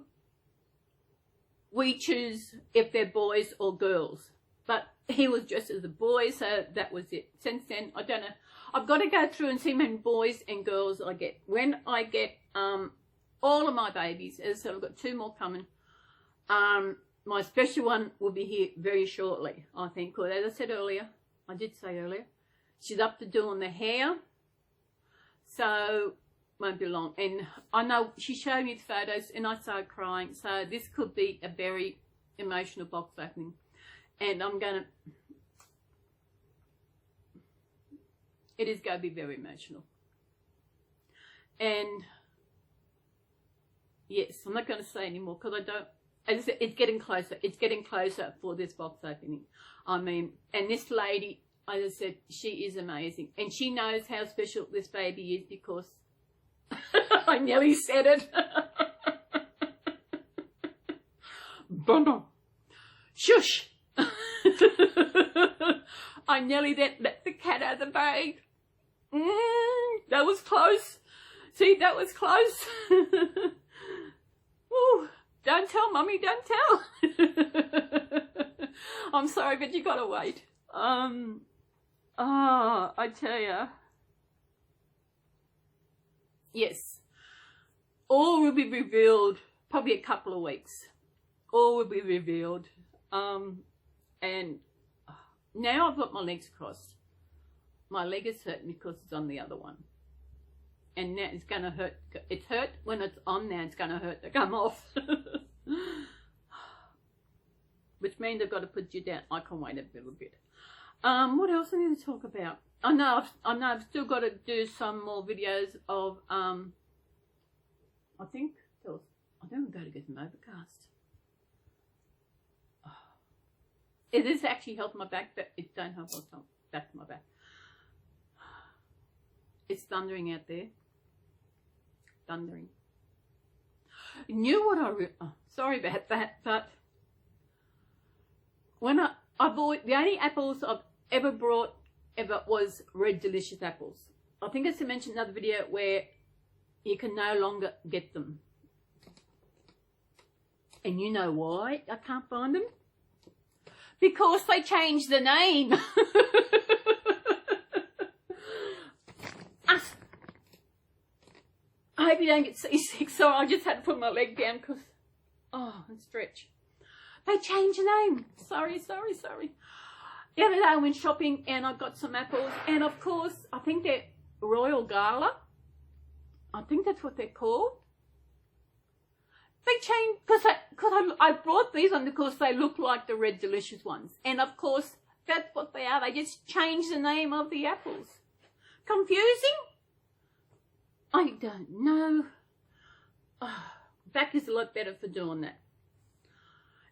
Speaker 1: we choose if they're boys or girls, but he was dressed as a boy, so that was it. Since then, I don't know. I've got to go through and see how many boys and girls I get. When I get all of my babies, as I said, I've got 2 more coming. My special one will be here very shortly, I think. Because as I said earlier, she's up to doing the hair, so won't be long. And I know she showed me the photos, and I started crying. So this could be a very emotional box opening, and it is going to be very emotional. And yes, I'm not going to say anymore because I don't. As I said, it's getting closer. It's getting closer for this box opening. I mean, and this lady, I just said, she is amazing. And she knows how special this baby is because I nearly said it. Bono. Shush. I nearly let the cat out of the bag. That was close. See, that was close. Ooh, don't tell, Mummy, don't tell. I'm sorry, but you gotta wait. I tell you. Yes. All will be revealed, probably a couple of weeks. All will be revealed. And now I've got my legs crossed. My leg is hurting because it's on the other one. And now it's going to hurt. It's hurt when it's on now. It's going to hurt to come off. Which means I've got to put you down. I can wait a little bit. What else I need to talk about? I know I've still got to do some more videos of, I think, I don't go to get them overcast. It is actually helping my back, but it don't help what's back to my back. It's thundering out there. Thundering. Knew what sorry about that, but when I bought, the only apples I've ever brought was Red Delicious apples. I think I mentioned another video where you can no longer get them. And you know why I can't find them? Because they changed the name. I hope you don't get seasick. So I just had to put my leg down because, and stretch. They changed the name. Sorry. The other day I went shopping and I got some apples. And of course, I think they're Royal Gala. I think that's what they're called. They changed, because I brought these on because they look like the Red Delicious ones. And of course, that's what they are. They just changed the name of the apples. Confusing? I don't know. Back is a lot better for doing that.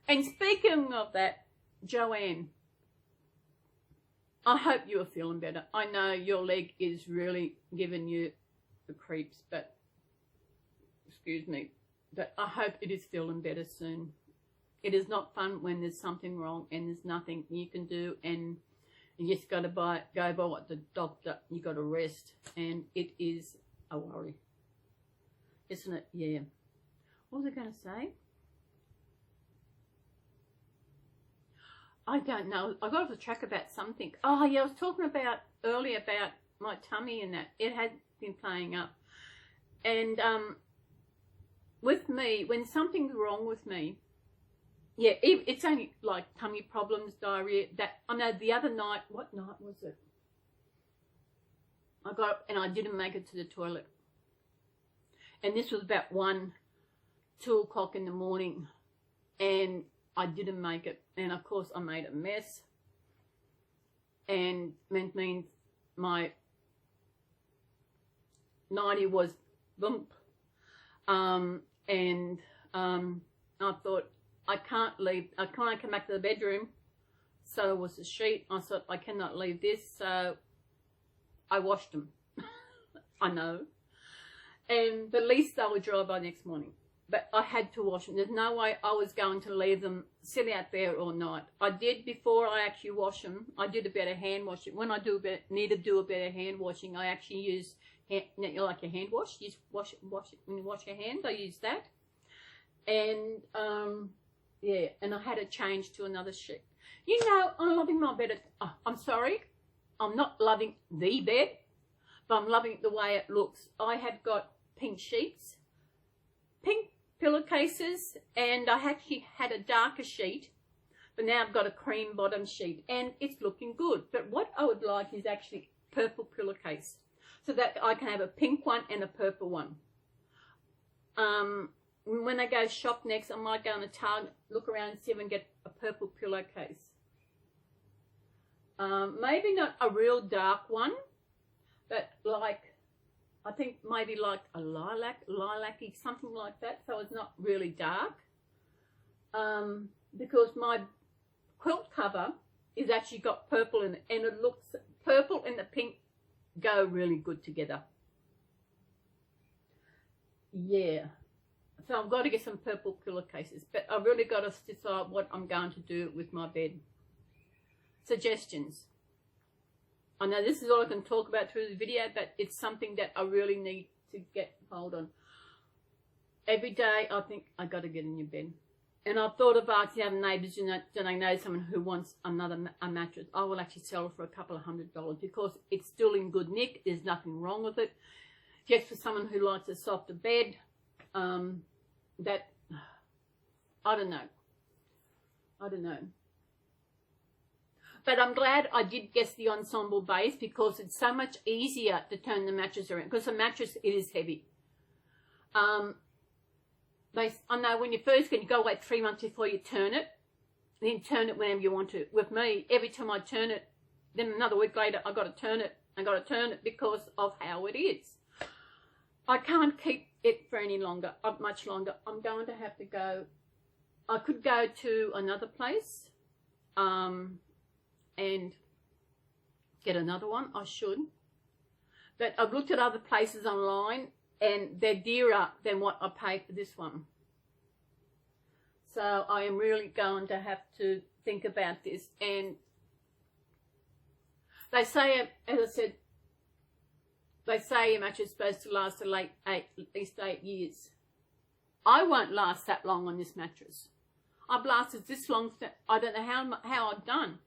Speaker 1: And speaking of that, Joanne, I hope you are feeling better. I know your leg is really giving you the creeps, but, excuse me, but I hope it is feeling better soon. It is not fun when there's something wrong and there's nothing you can do, and you just got to go by what the doctor, you got to rest, and it is a worry, isn't it? Yeah. What was I going to say? I don't know. I got off the track about something. Oh yeah, I was talking about earlier about my tummy and that. It had been playing up. And with me, when something's wrong with me, yeah, it's only like tummy problems, diarrhea. That I know the other night, what night was it? I got up and I didn't make it to the toilet. And this was about 2 o'clock in the morning. And I didn't make it. And of course I made a mess. And it means my 90 was bump. I thought, I can't leave. I can't come back to the bedroom. So it was a sheet. I thought, I cannot leave this. So I washed them. I know. And at least they were dry by next morning. But I had to wash them. There's no way I was going to leave them sit out there all night. I did, before I actually wash them, I did a bit of hand washing. When I need to do a bit of hand washing, I actually use, like a hand wash. You just wash it when you wash your hands. I use that. And, yeah, and I had to change to another sheet. You know, I'm loving my bed. I'm sorry. I'm not loving the bed, but I'm loving the way it looks. I have got pink sheets, pink pillowcases, and I actually had a darker sheet, but now I've got a cream bottom sheet, and it's looking good. But what I would like is actually purple pillowcase, so that I can have a pink one and a purple one. When I go shop next, I might go on a Target, look around and see if I can get a purple pillowcase. Maybe not a real dark one, but like, I think maybe like a lilac-y, something like that, so it's not really dark. Because my quilt cover is actually got purple in it, and it looks, purple and the pink go really good together. Yeah. So I've got to get some purple pillowcases, but I've really got to decide what I'm going to do with my bed. Suggestions. I know this is all I can talk about through the video, but it's something that I really need to get hold on. Every day I think I got to get a new bed. And I've thought of asking other neighbours, you know, that I know someone who wants a mattress. I will actually sell it for a couple of $100 because it's still in good nick. There's nothing wrong with it. Just for someone who likes a softer bed, that, I don't know. But I'm glad I did guess the ensemble base because it's so much easier to turn the mattress around. Because the mattress, it is heavy. I know when you first get, you go wait 3 months before you turn it. Then turn it whenever you want to. With me, every time I turn it, then another week later, I got to turn it. I got to turn it because of how it is. I can't keep it for any longer, much longer. I'm going to have to go. I could go to another place and get another one. I should. But I've looked at other places online and they're dearer than what I pay for this one. So I am really going to have to think about this. And they say, as I said, they say a mattress is supposed to last at least 8 years. I won't last that long on this mattress. I've lasted this long. I don't know how I've done.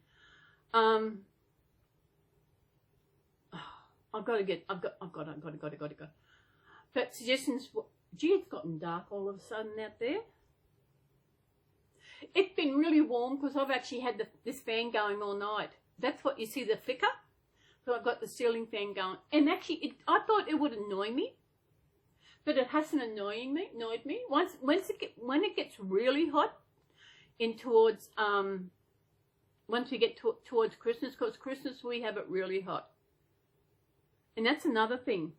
Speaker 1: I've got to go. But suggestions. Gee, it's gotten dark all of a sudden out there. It's been really warm because I've actually had this fan going all night. That's what you see, the flicker. So I've got the ceiling fan going. And actually, I thought it would annoy me. But it hasn't annoyed me. When it gets really hot, towards once we get towards Christmas, because Christmas we have it really hot. And that's another thing.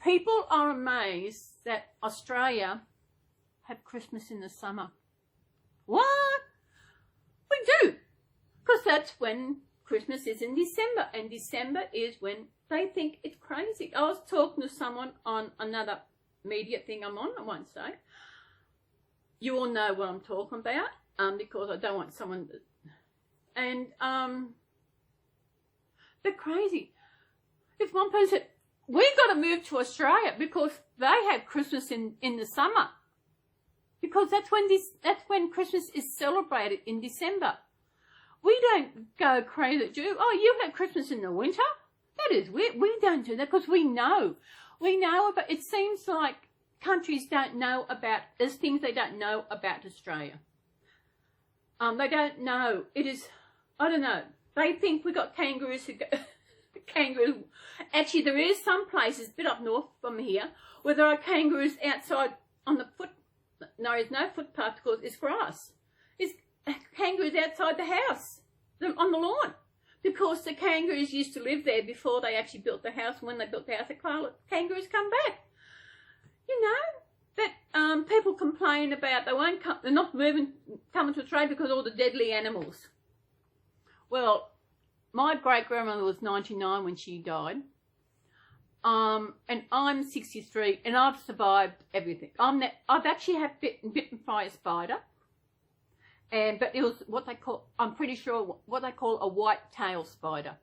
Speaker 1: People are amazed that Australia have Christmas in the summer. What? We do. Because that's when Christmas is in December. And December is when they think it's crazy. I was talking to someone on another media thing I'm on, I won't say. You all know what I'm talking about, because I don't want someone to, and they're crazy. If one person said, we've got to move to Australia because they have Christmas in the summer. Because that's when Christmas is celebrated in December. We don't go crazy. Oh, you have Christmas in the winter? That is weird. We don't do that because we know. We know about, it seems like countries don't know about, there's things they don't know about Australia. They don't know. It is, I don't know. They think we got kangaroos who go, kangaroos. Actually, there is some places, a bit up north from here, where there are kangaroos outside on the foot. No, there's no footpath because it's grass. It's kangaroos outside the house, on the lawn. Because the kangaroos used to live there before they actually built the house. When they built the house, the kangaroos come back. You know, that people complain about they're not coming to Australia because of all the deadly animals. Well, my great-grandmother was 99 when she died. And I'm 63 and I've survived everything. I've actually had bitten by a spider. But it was what they call, I'm pretty sure, what they call a white-tail spider.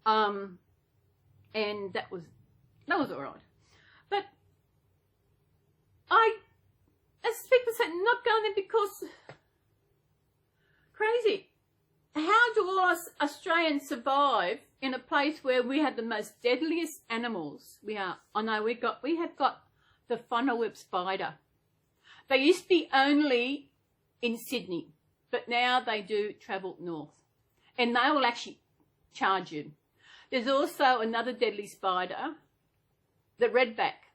Speaker 1: And that was all right. But as people say, not going there because crazy. How do all us Australians survive in a place where we have the most deadliest animals? I know we have got the funnel whip spider. They used to be only in Sydney, but now they do travel north. And they will actually charge you. There's also another deadly spider, the redback.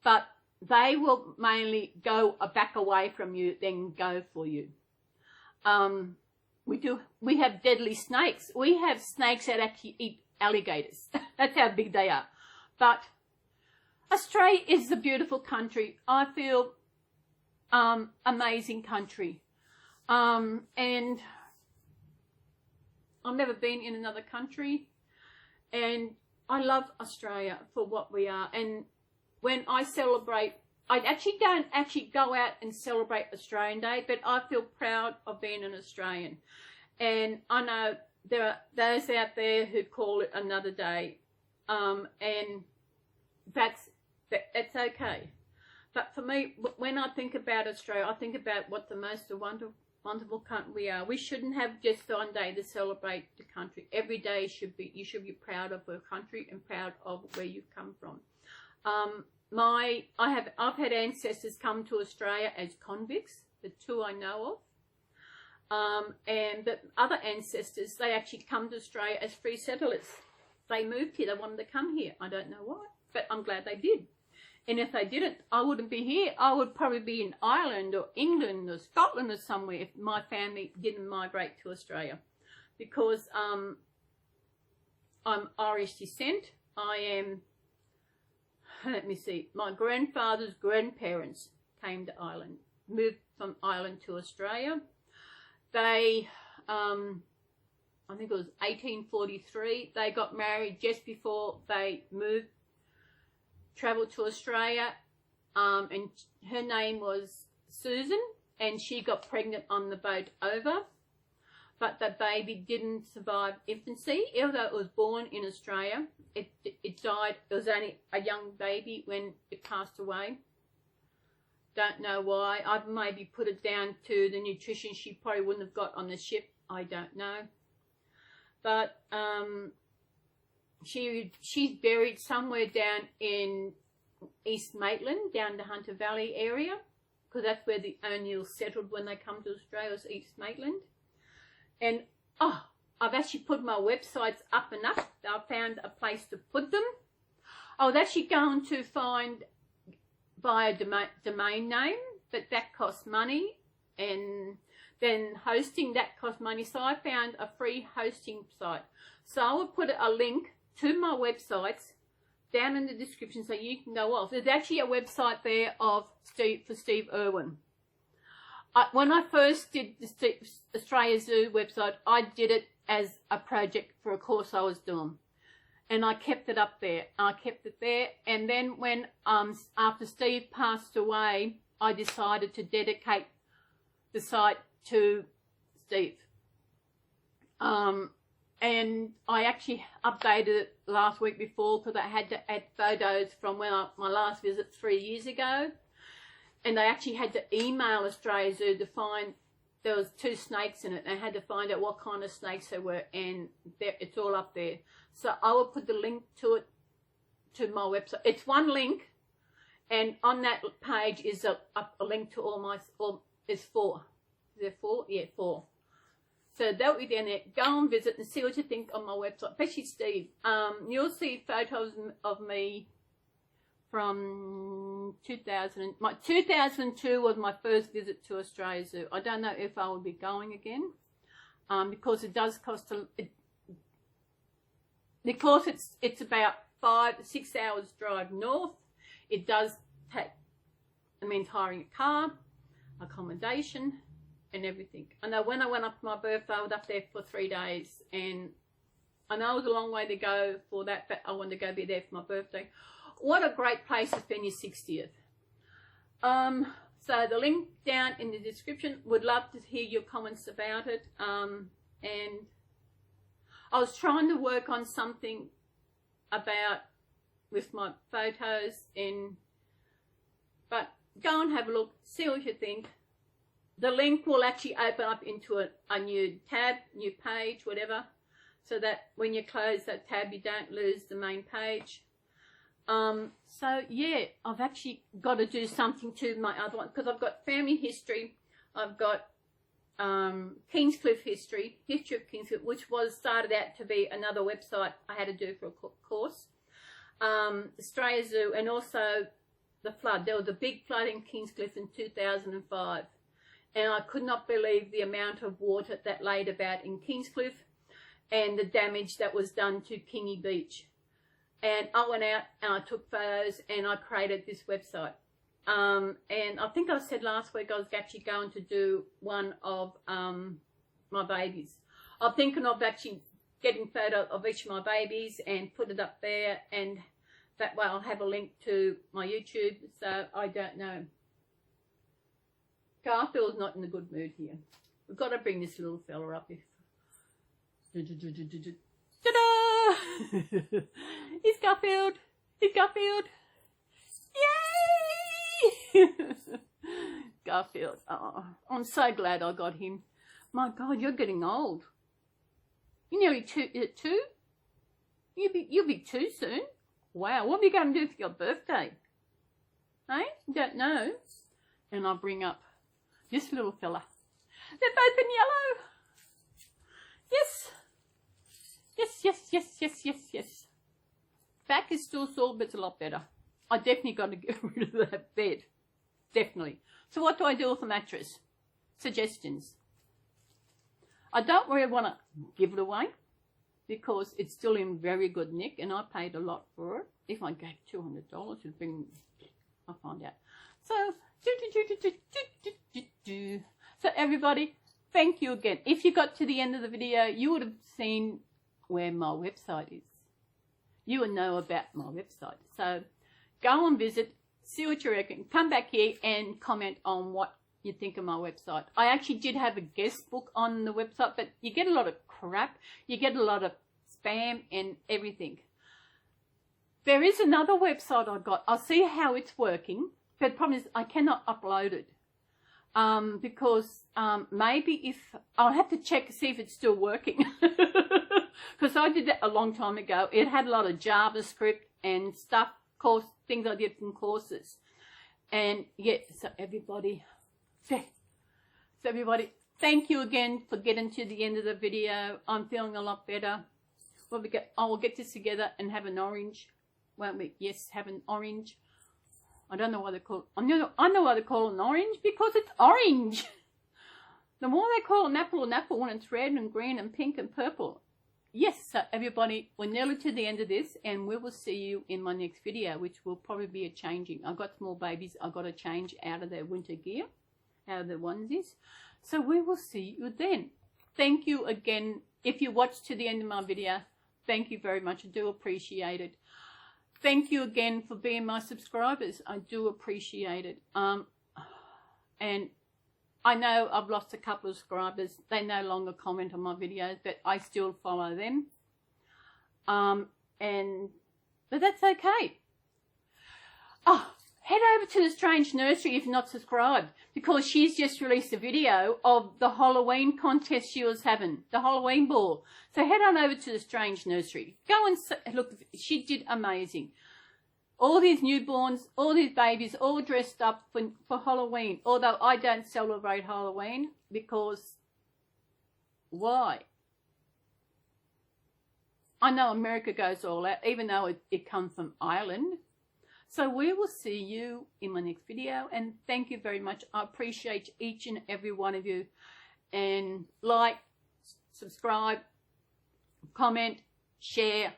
Speaker 1: But they will mainly go back away from you, then go for you. We have deadly snakes. We have snakes that actually eat alligators. That's how big they are. But Australia is a beautiful country. I feel amazing country. And I've never been in another country, and I love Australia for what we are. And when I celebrate, I don't actually go out and celebrate Australian Day, but I feel proud of being an Australian. And I know there are those out there who call it another day, and that's okay. But for me, when I think about Australia, I think about what the most wonderful country we are. We shouldn't have just one day to celebrate the country. Every day you should be proud of your country and proud of where you've come from. I've had ancestors come to Australia as convicts, the two I know of. And the other ancestors, they actually come to Australia as free settlers. They moved here, they wanted to come here. I don't know why, but I'm glad they did. And if they didn't, I wouldn't be here. I would probably be in Ireland or England or Scotland or somewhere if my family didn't migrate to Australia. Because I'm Irish descent. I am, let me see, my grandfather's grandparents came to Ireland, moved from Ireland to Australia. They, I think it was 1843, they got married just before they moved. Travelled to Australia, and her name was Susan, and she got pregnant on the boat over, but the baby didn't survive infancy. Although it was born in Australia, it died. It was only a young baby when it passed away. Don't know why. I've maybe put it down to the nutrition she probably wouldn't have got on the ship. I don't know. But she's buried somewhere down in East Maitland, down the Hunter Valley area, because that's where the O'Neills settled when they come to Australia, was East Maitland. And I've actually put my websites up and up. I found a place to put them. I was actually going to find by a domain name, but that costs money, and then hosting, that costs money. So I found a free hosting site. So I will put a link to my websites down in the description so you can go off. There's actually a website there for Steve Irwin. When I first did the Australia Zoo website, I did it as a project for a course I was doing. And I kept it up there. And then when, after Steve passed away, I decided to dedicate the site to Steve. And I actually updated it last week before because I had to add photos from when my last visit 3 years ago. And I actually had to email Australia Zoo to find, there was 2 snakes in it, and I had to find out what kind of snakes they were, and it's all up there. So I will put the link to it, to my website. It's one link, and on that page is a link to there's 4. Is there 4? Yeah, 4. So that'll be down there. Go and visit and see what you think on my website, especially Steve. You'll see photos of me from 2000. 2002 was my first visit to Australia Zoo. I don't know if I will be going again, because it does cost because it's about 5-6 hours drive north. It does take, hiring a car, accommodation, and everything. I know when I went up for my birthday, I was up there for 3 days, and I know it was a long way to go for that, but I wanted to go be there for my birthday. What a great place to spend your 60th. So the link down in the description. Would love to hear your comments about it. And I was trying to work on something with my photos, but go and have a look, see what you think. The link will actually open up into a new tab, new page, whatever, so that when you close that tab, you don't lose the main page. So yeah, I've actually got to do something to my other one, because I've got family history, I've got Kingscliff history of Kingscliff, which started out to be another website I had to do for a course. Australia Zoo, and also the flood. There was a big flood in Kingscliff in 2005, and I could not believe the amount of water that laid about in Kingscliff and the damage that was done to Kingy Beach. And I went out and I took photos and I created this website. And I think I said last week I was actually going to do one of my babies. I'm thinking of actually getting photo of each of my babies and put it up there, and that way I'll have a link to my YouTube. So I don't know. Garfield's not in a good mood here. We've got to bring this little fella up. Ta-da! He's Garfield. He's Garfield. Yay! Garfield. Oh, I'm so glad I got him. My God, you're getting old. You're nearly two. You'll be 2 soon. Wow, what are you going to do for your birthday? Hey, don't know. And I'll bring up this little fella. They're both in yellow. Yes. Yes, yes, yes, yes, yes, yes. Back is still sore, but it's a lot better. I definitely got to get rid of that bed. Definitely. So what do I do with the mattress? Suggestions. I don't really want to give it away because it's still in very good nick, and I paid a lot for it. If I gave $200, it'd bring, I'll find out. So, so everybody, thank you again. If you got to the end of the video, you would have seen where my website is. You would know about my website. So go and visit, see what you reckon. Come back here and comment on what you think of my website. I actually did have a guest book on the website, but you get a lot of crap. You get a lot of spam and everything. There is another website I got. I'll see how it's working. But the problem is I cannot upload it. Because maybe if I'll have to check to see if it's still working. Because I did that a long time ago. It had a lot of JavaScript and stuff, things I did from courses. And yeah, so everybody, thank you again for getting to the end of the video. I'm feeling a lot better. I will get this together and have an orange. Won't we? Yes, have an orange. I don't know why they call it. I know why they call it an orange, because it's orange. The more they call an apple when it's red and green and pink and purple. Yes, so everybody, we're nearly to the end of this, and we will see you in my next video, which will probably be a changing. I've got small babies I've got to change out of their winter gear, out of their onesies. So we will see you then. Thank you again. If you watched to the end of my video, thank you very much. I do appreciate it. Thank you again for being my subscribers. I do appreciate it. And I know I've lost a couple of subscribers. They no longer comment on my videos, but I still follow them. But that's okay. Oh, head over to the Strange Nursery if you're not subscribed, because she's just released a video of the Halloween contest she was having, the Halloween ball. So head on over to the Strange Nursery. Go and look. She did amazing. All these newborns, all these babies, all dressed up for Halloween. Although I don't celebrate Halloween, because why? I know America goes all out, even though it comes from Ireland. So we will see you in my next video, and thank you very much. I appreciate each and every one of you. And like, subscribe, comment, share,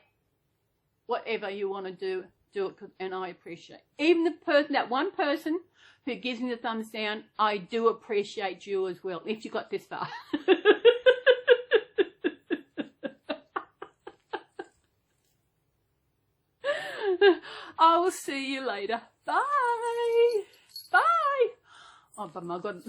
Speaker 1: whatever you want to do it, and I appreciate. Even that one person who gives me the thumbs down, I do appreciate you as well, if you got this far. I will see you later. Bye. Bye. Oh, but my God.